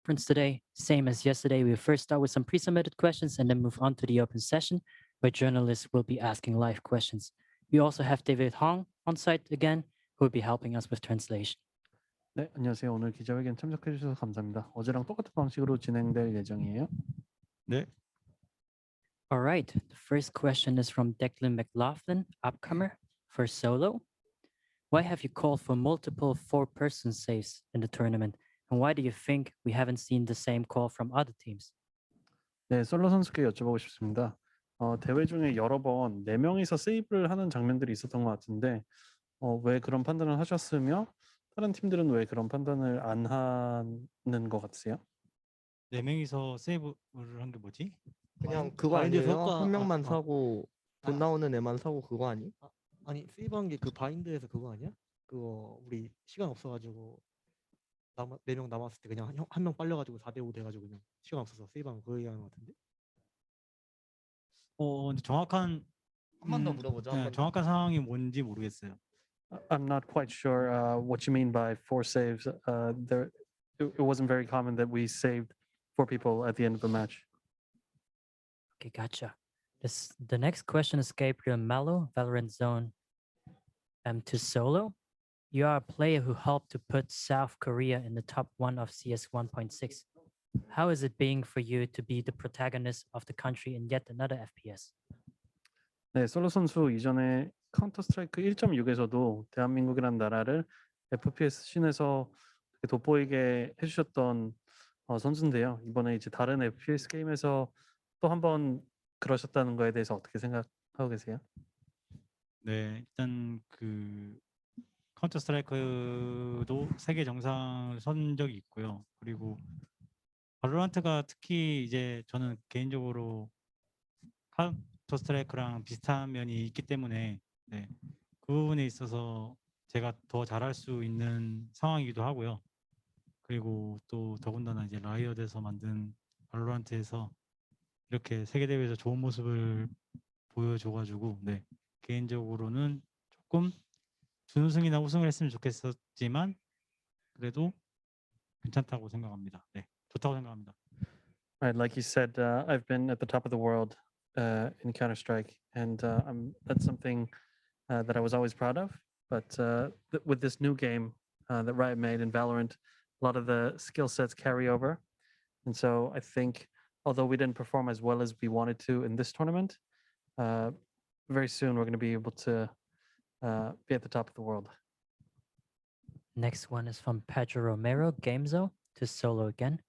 conference today. Same as yesterday, we first start with some pre-submitted questions and then move on to the open session where journalists will be asking live questions. We also have David Hong on site again, who will be helping us with translation. 네, 안녕하세요. 오늘 기자회견 참석해 주셔서 감사합니다. 어제랑 똑같은 방식으로 진행될 예정이에요. 네. All right, the first question is from Declan McLaughlin, upcomer for solo. Why have you called for multiple four-person saves in the tournament? And why do you think we haven't seen the same call from other teams? 네, 솔로 선수께 여쭤보고 싶습니다. 대회 중에 여러 번 4명이서 세이브를 하는 장면들이 있었던 것 같은데 왜 그런 판단을 하셨으며 다른 팀들은 왜 그런 판단을 안 하는 것 같으세요? 4명이서 세이브를 한 게 뭐지? 그냥 그거 바인드 아니에요? 효과- 한 명만 아, 아. 사고 돈 아. 나오는 애만 사고 그거 아니? 아니 세이브한 게 그 바인드에서 그거 아니야? 그거 우리 시간 없어가지고 4명 남았을 때 그냥 한 명 빨려가지고 4대5 돼가지고 그냥 시간 없어서 세이브한 거 얘기하는 것 같은데. 근데 정확한 한 번 더 물어보자. 네, 정확한 상황이 뭔지 모르겠어요. I'm not quite sure what you mean by 4 saves. It wasn't very common that we saved 4 people at the end of the match. Okay, gotcha. The next question is Gabriel Mello, Valorant Zone to solo. You are a player who helped to put South Korea in the top 1 of CS 1.6. How is it being for you to be the protagonist of the country in yet another FPS? 네, 솔로 선수 이전에 카운터 스트라이크 1.6에서도 대한민국이라는 나라를 FPS 씬에서 돋보이게 해주셨던 선수인데요. 이번에 이제 다른 FPS 게임에서 또 한 번 그러셨다는 거에 대해서 어떻게 생각하고 계세요? 네, 일단 그 카운터 스트라이크도 세계 정상을 선 적이 있고요. 그리고 발로란트가 특히 이제 저는 개인적으로 카운터 스트라이크랑 비슷한 면이 있기 때문에 네, 그 부분에 있어서 제가 더 잘할 수 있는 상황이기도 하고요. 그리고 또 더군다나 이제 라이엇에서 만든 발로란트에서 이렇게 세계 대회에서 좋은 모습을 보여줘가지고 네, 개인적으로는 조금 준우승이나 우승을 했으면 좋겠었지만 그래도 괜찮다고 생각합니다. 네, 좋다고 생각합니다. Right, like you said, I've been at the top of the world in Counter-Strike, and that's something that I was always proud of. But with this new game that Riot made in Valorant, a lot of the skill sets carry over. And so I think, although we didn't perform as well as we wanted to in this tournament, very soon we're going to be able to be at the top of the world. Next one is from Pedro Romero, Gamezo, to solo again.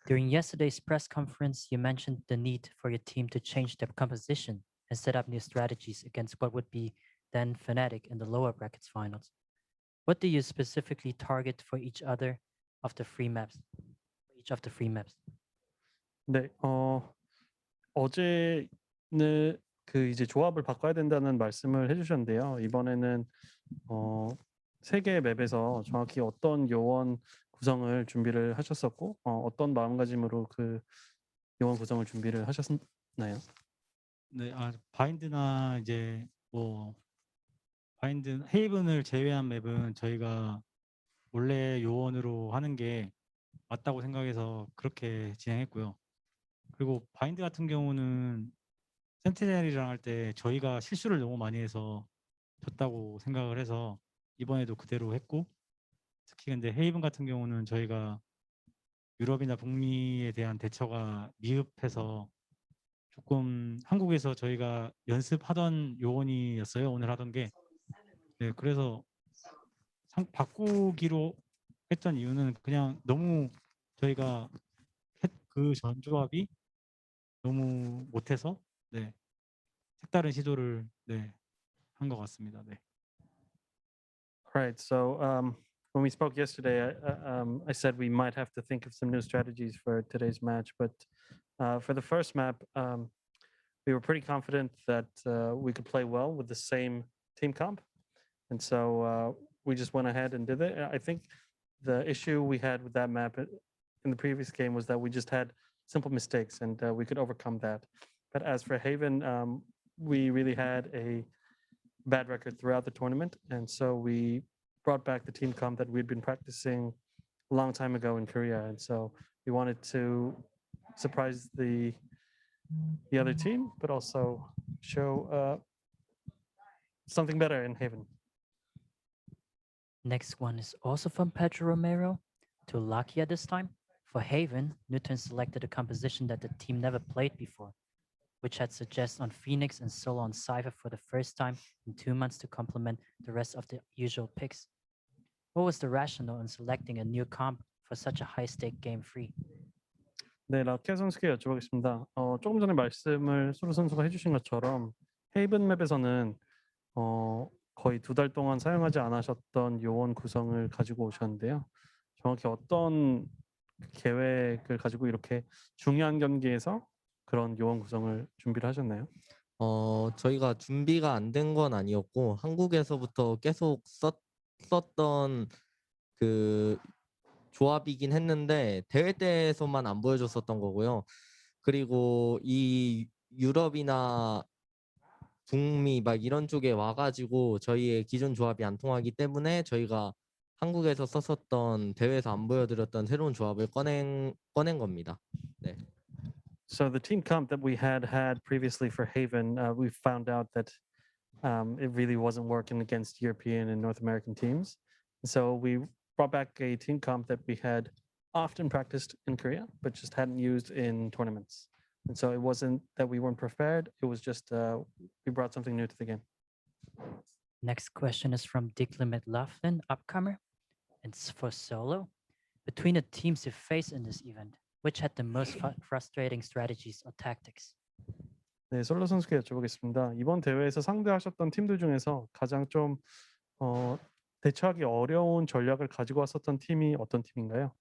During yesterday's press conference, you mentioned the need for your team to change their composition and set up new strategies against what would be then Fnatic in the lower brackets finals. What do you specifically target for each of the three maps? 네, 어제는 그 이제 조합을 바꿔야 된다는 말씀을 해주셨는데요. 이번에는 3개의 맵에서 정확히 어떤 요원 구성을 준비를 하셨었고 어떤 마음가짐으로 그 요원 구성을 준비를 하셨나요? 네, 바인드나 이제 뭐 바인드 헤이븐을 제외한 맵은 저희가 원래 요원으로 하는 게 맞다고 생각해서 그렇게 진행했고요. 그리고 바인드 같은 경우는 센티넬이랑 할 때 저희가 실수를 너무 많이 해서 졌다고 생각을 해서 이번에도 그대로 했고, 특히 근데 헤이븐 같은 경우는 저희가 유럽이나 북미에 대한 대처가 미흡해서 조금 한국에서 저희가 연습하던 요원이었어요. 오늘 하던 게. 네, 그래서 바꾸기로 했던 이유는 그냥 너무 저희가 그 전조합이 너무 못해서 네, 색다른 시도를 네, 한 것 같습니다. 네. Right. So when we spoke yesterday, I said we might have to think of some new strategies for today's match. But for the first map, we were pretty confident that we could play well with the same team comp. And so we just went ahead and did it. I think the issue we had with that map in the previous game was that we just had simple mistakes and we could overcome that. But as for Haven, we really had a bad record throughout the tournament. And so we brought back the team comp that we'd been practicing a long time ago in Korea. And so we wanted to surprise the other team, but also show something better in Haven. Next one is also from Pedro Romero to Lakia this time. For Haven, Nuturn selected a composition that the team never played before, which had suggests on Phoenix and solo on Cypher for the first time in 2 months to complement the rest of the usual picks. What was the rationale in selecting a new comp for such a high-stake game free? 네, 라키아 선수께 여쭤보겠습니다. 조금 전에 말씀을 소루 선수가 해주신 것처럼 헤이븐 맵에서는 거의 2달 동안 사용하지 않으셨던 요원 구성을 가지고 오셨는데요. 정확히 어떤 계획을 가지고 이렇게 중요한 경기에서 그런 요원 구성을 준비를 하셨나요? 저희가 준비가 안 된 건 아니었고 한국에서부터 계속 썼던 그 조합이긴 했는데 대회 때에서만 안 보여줬었던 거고요. 그리고 이 유럽이나 북미 막 이런 쪽에 와가지고 저희의 기존 조합이 안 통하기 때문에 저희가 한국에서 썼었던 대회에서 안 보여드렸던 새로운 조합을 꺼낸 겁니다. 네. So the team comp that we had previously for Haven, we found out that it really wasn't working against European and North American teams. So we brought back a team comp that we had often practiced in Korea, but just hadn't used in tournaments. And so it wasn't that we weren't prepared. It was just we brought something new to the game. Next question is from Declan McLaughlin, upcomer. It's for solo. Between the teams you faced in this event, which had the most frustrating strategies or tactics? 네, 솔로 선수께 여쭤보겠습니다. 이번 대회에서 상대하셨던 팀들 중에서 가장 좀 대처하기 어려운 전략을 가지고 왔었던 팀이 어떤 팀인가요?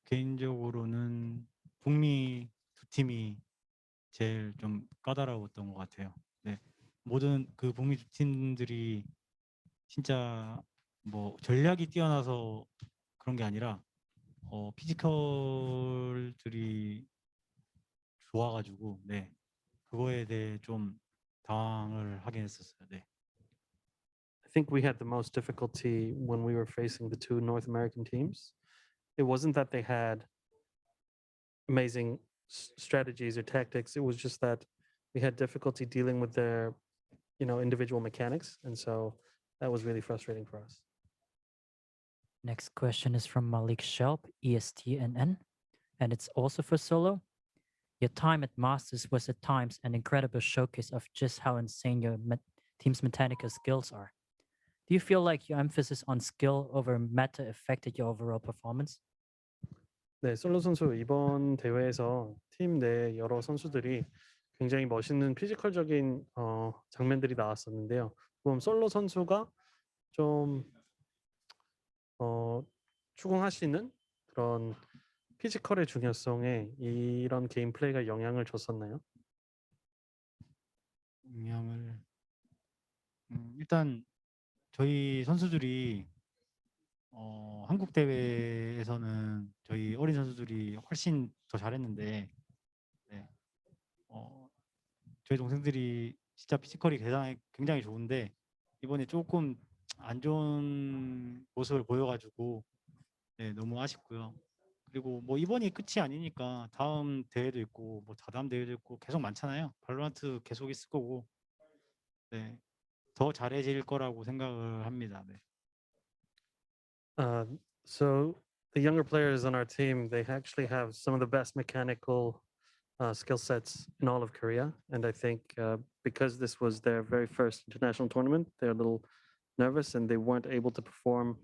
개인적으로는 북미 두 팀이 제일 좀 까다로웠던 것 같아요. 네, 모든 그 북미 두 팀들이 진짜 뭐 전략이 뛰어나서 그런 게 아니라 피지컬들이 좋아가지고 네, 그거에 대해 좀 당황을 하긴 했었어요. 네. I think we had the most difficulty when we were facing the two North American teams. It wasn't that they had amazing strategies or tactics. It was just that we had difficulty dealing with their, individual mechanics, and so that was really frustrating for us. Next question is from Malik Shelp, ESTNN, and it's also for solo. Your time at Masters was at times an incredible showcase of just how insane your team's mechanical skills are. Do you feel like your emphasis on skill over meta affected your overall performance? 네, 솔로 선수 이번 대회에서 팀 내 여러 선수들이 굉장히 멋있는 피지컬적인 장면들이 나왔었는데요. 그럼 솔로 선수가 좀 추궁하시는 그런 피지컬의 중요성에 이런 게임 플레이가 영향을 줬었나요? 영향을 일단 저희 선수들이 한국 대회에서는 저희 어린 선수들이 훨씬 더 잘했는데 네, 저희 동생들이 진짜 피지컬이 굉장히 좋은데 이번에 조금 안 좋은 모습을 보여가지고 네, 너무 아쉽고요. 그리고 뭐 이번이 끝이 아니니까 다음 대회도 있고 뭐 다다음 대회도 있고 계속 많잖아요. 발로란트 계속 있을 거고 네, 더 잘해질 거라고 생각을 합니다. 네. So the younger players on our team, they actually have some of the best mechanical skill sets in all of Korea, and I think because this was their very first international tournament, they're a little nervous and they weren't able to perform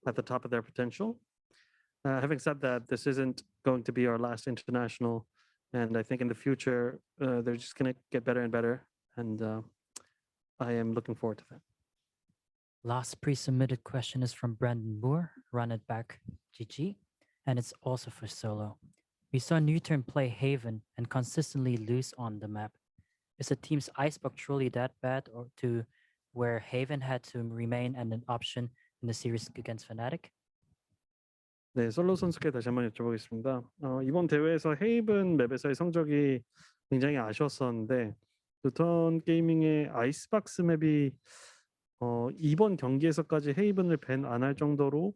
at the top of their potential. Having said that, this isn't going to be our last international, and I think in the future they're just going to get better and better, and I am looking forward to that. Last pre-submitted question is from Brandon Moore, run it back GG, and it's also for solo. We saw Nuturn play Haven and consistently lose on the map. Is the team's icebox truly that bad, or to where Haven had to remain an option in the series against Fnatic? 네, 솔로 선수께 다시 한번 여쭤보겠습니다. 이번 대회에서 헤이븐 맵에서의 성적이 굉장히 아쉬웠었는데 누턴 게이밍의 아이스박스 맵이 이번 경기에서까지 헤이븐을 밴 안 할 정도로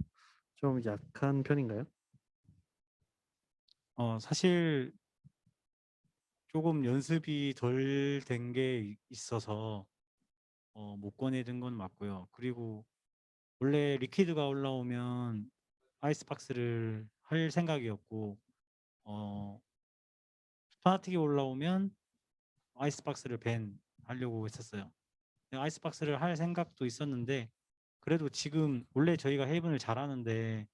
좀 약한 편인가요? 사실 조금 연습이 덜 된 게 있어서 못 꺼내든 건 맞고요. 그리고 원래 리퀴드가 올라오면 아이스박스를 할 생각이었고 스파틱이 올라오면 아이스박스를 하려고 했었어요. 아이스박스를 할 생각도 있었는데 그래도 지금 원래 저희가 헤이븐을 잘하는데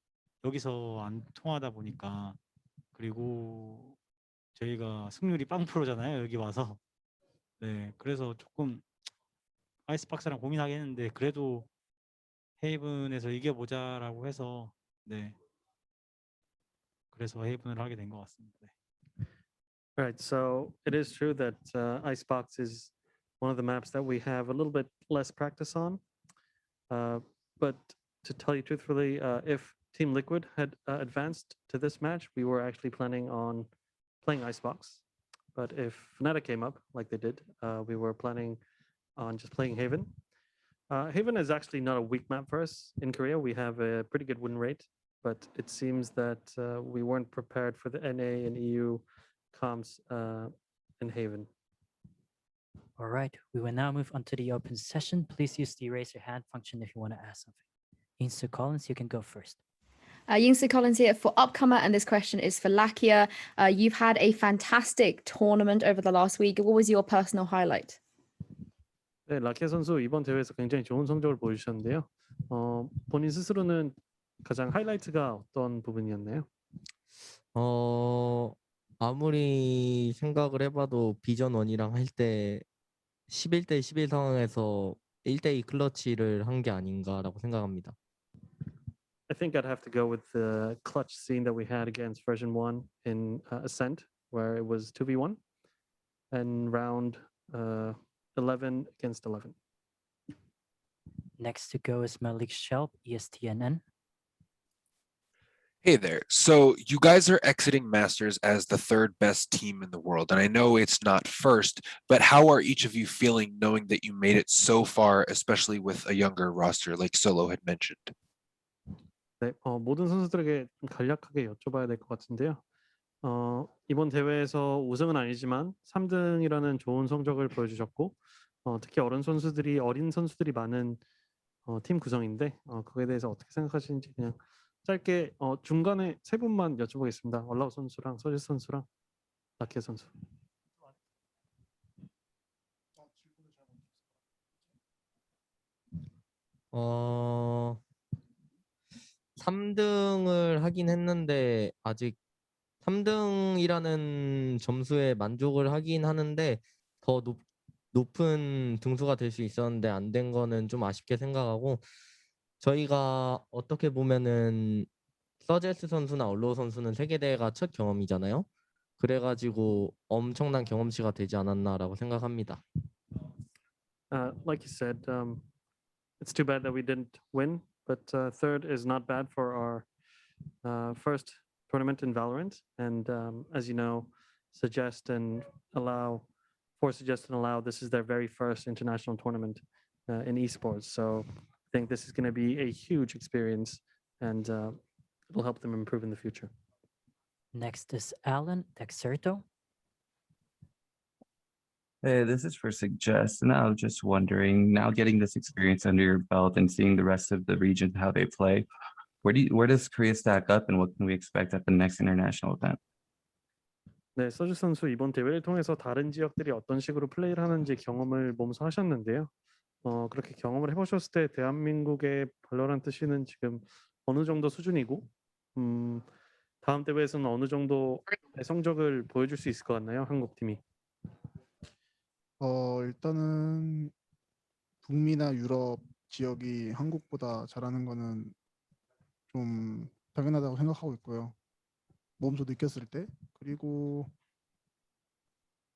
여기서 안 통하다 보니까 그리고 저희가 승률이 0%잖아요. 여기 와서. 네, 그래서 조금 아이스박스랑 고민하긴 했는데 그래도 헤이븐에서 이겨보자라고 해서 네, 그래서 헤이븐을 하게 된 것 같습니다. 네. Right. So it is true that Icebox is one of the maps that we have a little bit less practice on. But to tell you truthfully, if Team Liquid had advanced to this match, we were actually planning on playing Icebox. But if Fnatic came up like they did, we were planning on just playing Haven. Haven is actually not a weak map for us in Korea. We have a pretty good win rate, but it seems that we weren't prepared for the NA and EU comms in Haven. All right, we will now move on to the open session. Please use the raise your hand function if you want to ask something. Insu Collins, you can go first. Yingsu Collins here for Upcomer, and this question is for Lakia. You've had a fantastic tournament over the last week. What was your personal highlight? 네, 라키아 선수 이번 대회에서 굉장히 좋은 성적을 보여주셨는데요. 본인 스스로는 가장 하이라이트가 어떤 부분이었나요? 아무리 생각을 해봐도 비전 1이랑 할 때 11대 11 상황에서 1대2 클러치를 한 게 아닌가라고 생각합니다. I think I'd have to go with the clutch scene that we had against version 1 in Ascent, where it was 2v1 and round 11 against 11. Next to go is Malik Shelp, ESTNN. Hey there. So you guys are exiting Masters as the third best team in the world. And I know it's not first, but how are each of you feeling knowing that you made it so far, especially with a younger roster like Solo had mentioned? 네, 모든 선수들에게 좀 간략하게 여쭤봐야 될 것 같은데요. 이번 대회에서 우승은 아니지만 3등이라는 좋은 성적을 보여주셨고, 특히 어린 선수들이 많은 팀 구성인데 그거에 대해서 어떻게 생각하시는지 그냥 짧게 중간에 세 분만 여쭤보겠습니다. 얼라우 선수랑 서지 선수랑 라키아 선수. 3등을 하긴 했는데 아직 3등이라는 점수에 만족을 하긴 하는데 더 높은 등수가 될 수 있었는데 안 된 거는 좀 아쉽게 생각하고, 저희가 어떻게 보면은 서제스 선수나 얼로우 선수는 세계대회가 첫 경험이잖아요. 그래가지고 엄청난 경험치가 되지 않았나라고 생각합니다. Like you said, it's too bad that we didn't win, but third is not bad for our first tournament in VALORANT. And as you know, Suggest and Allow, this is their very first international tournament in esports. So I think this is going to be a huge experience, and it'll help them improve in the future. Next is Alan Dexerto. Hey, this is for Suggest, and I was just wondering, now getting this experience under your belt and seeing the rest of the region, how they play, where does Korea stack up and what can we expect at the next international event? 네, 서주 선수 이번 대회를 통해서 다른 지역들이 어떤 식으로 플레이를 하는지 경험을 몸소 하셨는데요. 그렇게 경험을 해보셨을 때 대한민국의 발로란트 씬은 지금 어느 정도 수준이고, 다음 대회에서는 어느 정도의 성적을 보여줄 수 있을 것 같나요, 한국 팀이? 일단은 북미나 유럽 지역이 한국보다 잘하는 거는 좀 당연하다고 생각하고 있고요. 몸소 느꼈을 때. 그리고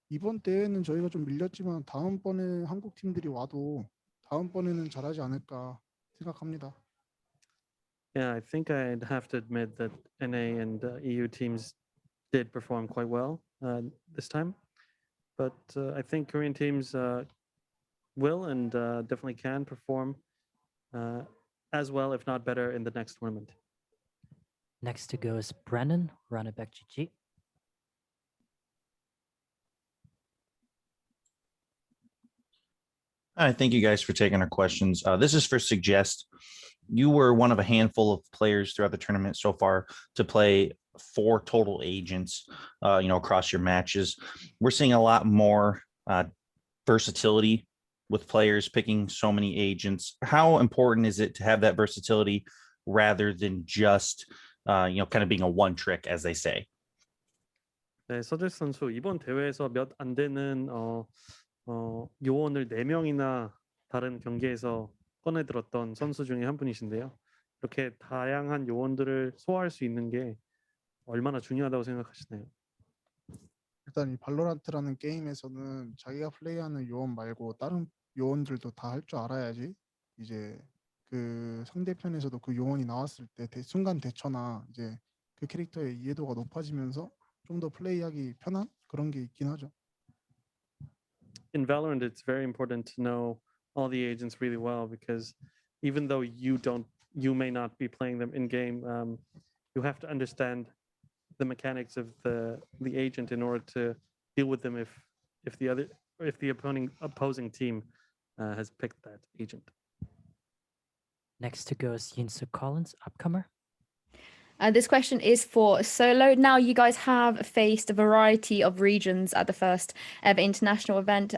이번 대회는 저희가 좀 밀렸지만 다음번에 한국 팀들이 와도 다음번에는 잘하지 않을까 생각합니다. Yeah, I think I'd have to admit that NA and EU teams did perform quite well this time. But I think Korean teams will and definitely can perform as well, if not better, in the next tournament. Next to go is Brennan, Runnerback GG. Hi, thank you guys for taking our questions. This is for Suggest. You were one of a handful of players throughout the tournament so far to play 4 total agents, across your matches. We're seeing a lot more versatility with players picking so many agents. How important is it to have that versatility rather than just, kind of being a one trick, as they say? 네, 서재 선수 이번 대회에서 몇 안 되는 요원을 4명이나 다른 경기에서 꺼내 들었던 선수 중에 한 분이신데요. 이렇게 다양한 요원들을 소화할 수 있는 게 얼마나 중요하다고 생각하시나요? 일단 이 발로란트라는 게임에서는 자기가 플레이하는 요원 말고 다른 요원들도 다 할 줄 알아야지 이제 그 상대편에서도 그 요원이 나왔을 때 순간 대처나 이제 그 캐릭터의 이해도가 높아지면서 좀 더 플레이하기 편한 그런 게 있긴 하죠. In Valorant, it's very important to know all the agents really well because even though you may not be playing them in game, you have to understand the mechanics of the agent in order to deal with them if the opposing team has picked that agent. Next to go is Yinsu Collins, upcomer. This question is for Solo. Now, you guys have faced a variety of regions at the first ever international event.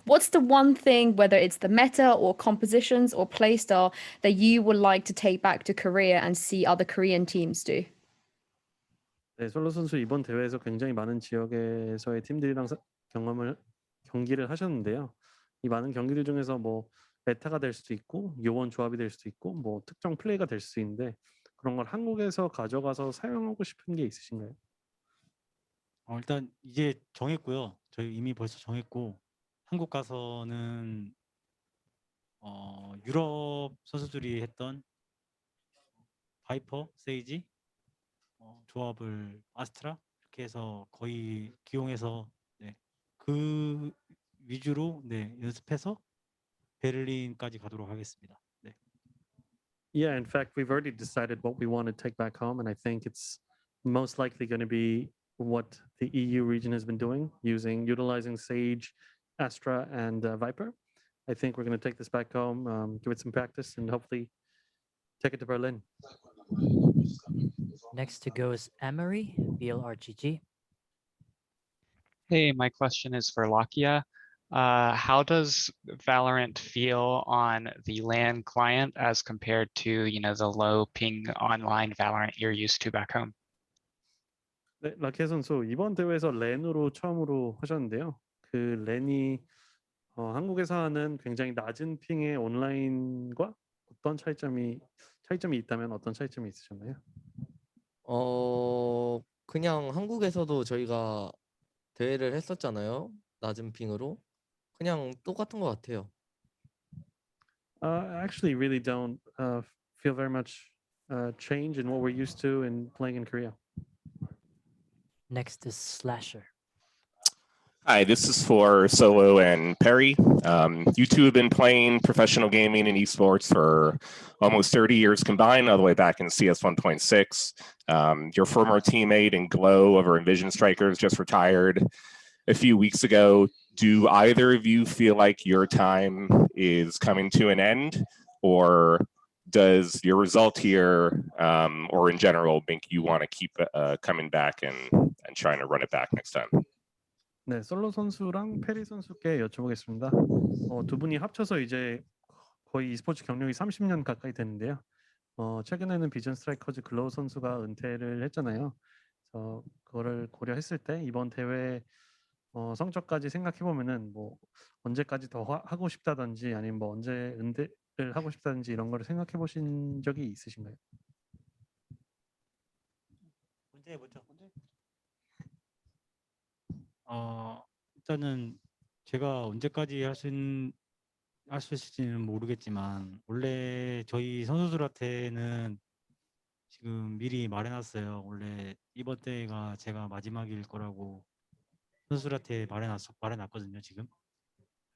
What's the one thing, whether it's the meta or compositions or playstyle, that you would like to take back to Korea and see other Korean teams do? 네, 솔로 선수 이번 대회에서 굉장히 많은 지역에서의 팀들이랑 경기를 하셨는데요. 이 많은 경기들 중에서 뭐 메타가 될 수도 있고 요원 조합이 될 수도 있고 뭐 특정 플레이가 될 수 있는데 그런 걸 한국에서 가져가서 사용하고 싶은 게 있으신가요? 일단 이제 정했고요. 저희 이미 벌써 정했고 한국 가서는 유럽 선수들이 했던 바이퍼, 세이지 조합을 아스트라 이렇게 해서 거의 기용해서 그 위주로 연습해서 베를린까지 가도록 하겠습니다. 네. Yeah, in fact, we've already decided what we want to take back home, and I think it's most likely going to be what the EU region has been doing, utilizing Sage, Astra, and Viper. I think we're going to take this back home, give it some practice, and hopefully take it to Berlin. Next to go is Emery, VLRGG. Hey, my question is for Lakia. How does Valorant feel on the LAN client as compared to, the low ping online Valorant you're used to back home? 네, 라키아 선수 이번 대회에서 랜으로 처음으로 하셨는데요. 그 랜이 한국에서 하는 굉장히 낮은 핑의 온라인과 어떤 차이점이 있다면 어떤 차이점이 있으셨나요? 그냥 한국에서도 저희가 대회를 했었잖아요. 낮은 핑으로. 그냥 똑같은 것 같아요. I actually really don't feel very much change in what we're used to in playing in Korea. Next is Slasher. Hi, this is for Solo and Perry. You two have been playing professional gaming and esports for almost 30 years combined, all the way back in CS 1.6. Your former teammate and Glow over Envision Strikers just retired a few weeks ago. Do either of you feel like your time is coming to an end, or does your result here, or in general, make you want to keep coming back and trying to run it back next time? 네, 솔로 선수랑 페리 선수께 여쭤보겠습니다. 두 분이 합쳐서 이제 거의 e스포츠 경력이 30년 가까이 되는데요. 최근에는 비전 스트라이커즈 글로우 선수가 은퇴를 했잖아요. 그래서 그거를 고려했을 때 이번 대회 성적까지 생각해 보면은 뭐 언제까지 더 하고 싶다든지 아니면 뭐 언제 은퇴를 하고 싶다든지 이런 거를 생각해 보신 적이 있으신가요? 문제. 일단은 제가 언제까지 할 수 있을지는 모르겠지만 원래 저희 선수들한테는 지금 미리 말해놨어요. 원래 이번 대회가 제가 마지막일 거라고 선수들한테 말해놨거든요. 지금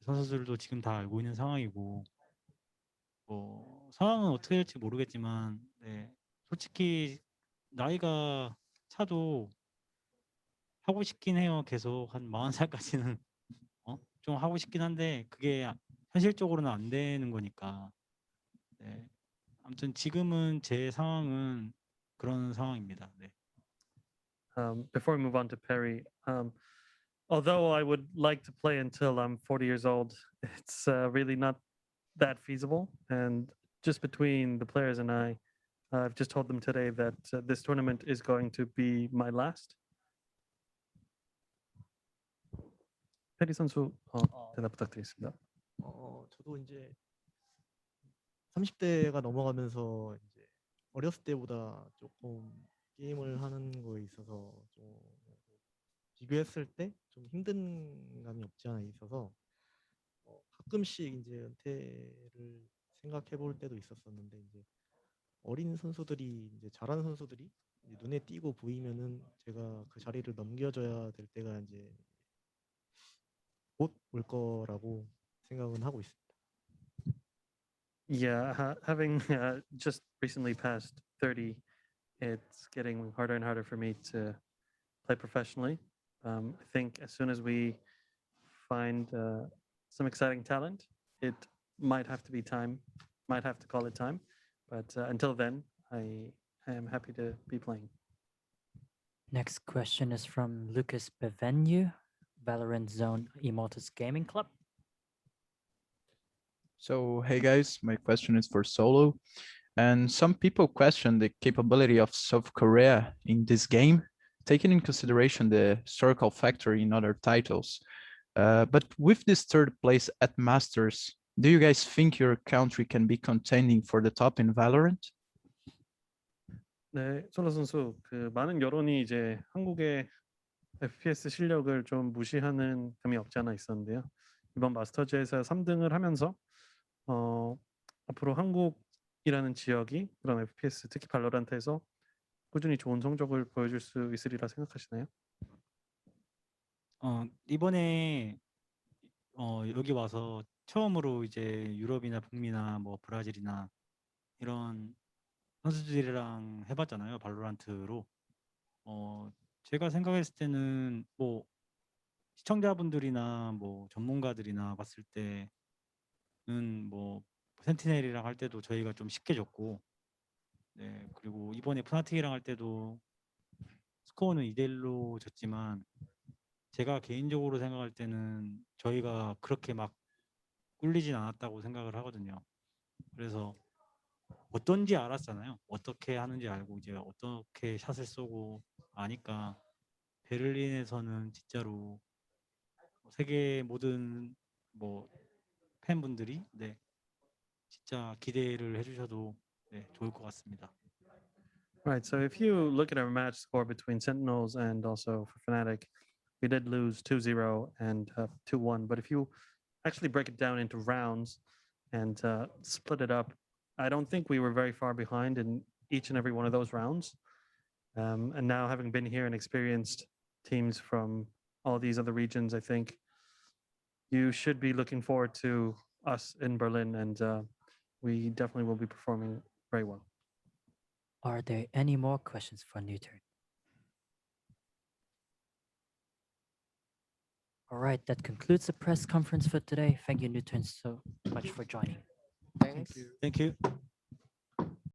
선수들도 지금 다 알고 있는 상황이고 상황은 어떻게 될지 모르겠지만 솔직히 나이가 차도 하고 싶긴 해요. 계속 한 40살까지는 좀 하고 싶긴 한데 그게 현실적으로는 안 되는 거니까. 네. 아무튼 지금은 제 상황은 그런 상황입니다. 네. Before we move on to Perry, although I would like to play until I'm 40 years old, it's really not that feasible. And just between the players and I've just told them today that this tournament is going to be my last. 페리 선수 대답 부탁드리겠습니다. 저도 이제 30대가 넘어가면서 이제 어렸을 때보다 조금 게임을 하는 거에 있어서 좀 비교했을 때 좀 힘든 감이 없지 않아 있어서 가끔씩 이제 은퇴를 생각해 볼 때도 있었었는데 이제 어린 선수들이 이제 잘하는 선수들이 이제 눈에 띄고 보이면은 제가 그 자리를 넘겨줘야 될 때가 이제 곧 올 거라고 생각은 하고 있습니다. Yeah, having just recently passed 30, it's getting harder and harder for me to play professionally. I think as soon as we find some exciting talent, it might have to be time, might have to call it time. But until then, I am happy to be playing. Next question is from Lucas Bevenu, Valorant Zone Immortals Gaming Club. So, hey guys, my question is for Solo. And some people question the capability of South Korea in this game, taking in consideration the historical factor in other titles. But with this third place at Masters, do you guys think your country can be contending for the top in Valorant? 네, 솔로 선수, 그 많은 여론이 이제 한국의 FPS 실력을 좀 무시하는 감이 없지 않아 있었는데요. 이번 마스터즈에서 3등을 하면서 앞으로 한국이라는 지역이 그런 FPS, 특히 발로란트에서 꾸준히 좋은 성적을 보여줄 수 있으리라 생각하시나요? 이번에 여기 와서 처음으로 이제 유럽이나 북미나 뭐 브라질이나 이런 선수들이랑 해봤잖아요, 발로란트로. 제가 생각했을 때는 뭐 시청자분들이나 뭐 전문가들이나 봤을 때는 뭐 센티넬이랑 할 때도 저희가 좀 쉽게 졌고, 네, 그리고 이번에 푸나틱이랑 할 때도 스코어는 2대1로 졌지만 제가 개인적으로 생각할 때는 저희가 그렇게 막 꿀리진 않았다고 생각을 하거든요. 그래서 어떤지 알았잖아요. 어떻게 하는지 알고 이제 어떻게 샷을 쏘고 아니까 베를린에서는 진짜로 세계 모든 뭐 팬분들이 네 진짜 기대를 해주셔도 네 좋을 것 같습니다. Right. So if you look at our match score between Sentinels and also for Fnatic, we did lose 2-0 and 2-1. But if you actually break it down into rounds and split it up, I don't think we were very far behind in each and every one of those rounds. And now having been here and experienced teams from all these other regions, I think you should be looking forward to us in Berlin, and we definitely will be performing very well. Are there any more questions for Nuturn? All right, that concludes the press conference for today. Thank you, Nuturn, so much for joining. Thanks. Thank you.